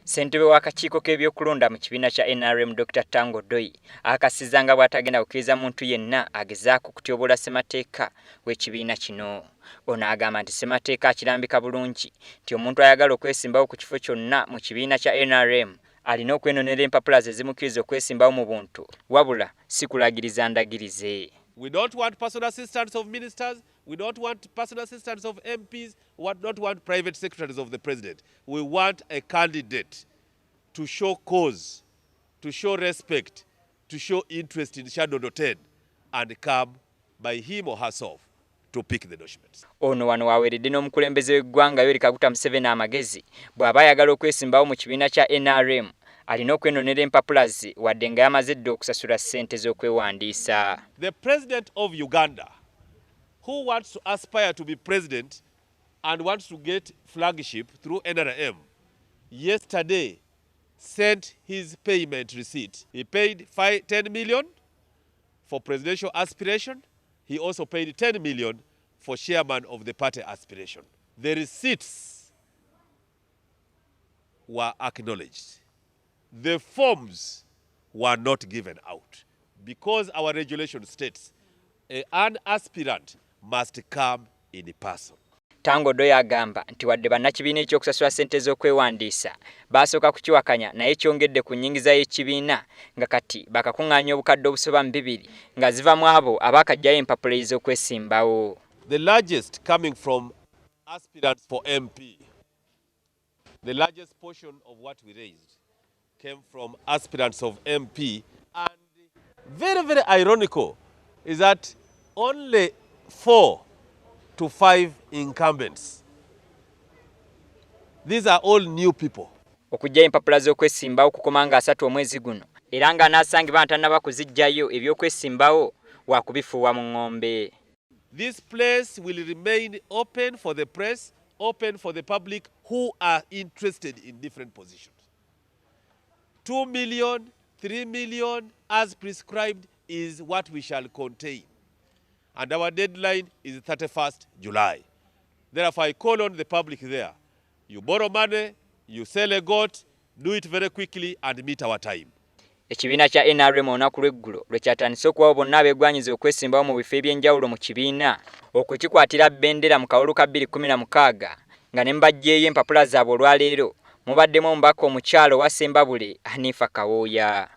Ssentebe w'akakiiko k'ebyokulonda mu kibiina kya NRM Dr. Tango Doi akasizanga bw'atagenda kukkiriza muntu yenna agezaako kutyoboola ssemateeka w'ekibiina kino. Ono agamba nti ssemateeka akirambika bulungi nti omuntu ayagala okwesimbawo ku kifo kyonna mu kibiina kya NRM alina okwenonera empapula ze zimukkiriza okwesimbawo mu buntu wabula si kulagiriza ndagirize. We don't want personal assistants of ministers. We don't want personal assistants of MPs. We don't want private secretaries of the president. We want a candidate to show cause, to show respect, to show interest in Shandodo 10 and come by him or herself to pick the documents. Ono wano waweredde n'omukulembeze w'eggwanga Yoweri Kaguta Museveni amagezi bw'aba ayagala okwesimbawo mu kibiina kya NRM alina okwenonera empapula ze wadde nga yamaze dda okusasula ssente z'okwewandiisa. The president of Uganda, who wants to aspire to be president and wants to get flagship through NRM, yesterday sent his payment receipt. He paid 10 million for presidential aspiration. He also paid 10 million for chairman of the party aspiration. The receipts were acknowledged. The forms were not given out because our regulation states an aspirant must come in person. Tango Doi agamba nti wadde bannakibiina ekyokusasula ssente z'okwewandiisa baasooka kukiwakanya naye kyongedde ku nnyingiza y'ekibiina nga kati bakakuŋŋaanya obukadde obusoba mu 2 nga ziva mu abo abaakajjayo empapula ez'okwesimbawo. The largest coming from aspirants for MP. The largest portion of what we raised came from aspirants of MP, and very ironical is that only 4 to 5 incumbents. These are all new people. Okujja empapula z'okwesimbawo kukomanga 3 omwezi guno era nga n'asangibwa ntannaba kuzijjayo ebyokwesimbawo wakubifuuwa mu ng'ombe. This place will remain open for the press, open for the public who are interested in different positions. 2 million, 3 million as prescribed is what we shall contain. And our deadline is 31st July. Therefore, I call on the public there. You borrow money, you sell a goat, do it very quickly and meet our time. Ekibiina kya NRM olunaku lw'eggulo lwe kyatandise okuwawo bonna abeegwanyiza okwesimbawo mu bifo eby'enjawulo mu kibiina okukikwatira bbendera mu kalulu ka 2016 nga ne mbajjeeyo empapula zaabwe olwaleero mubaddemu omubaka omukyalo wa Ssembabule Hanifa Kawooya.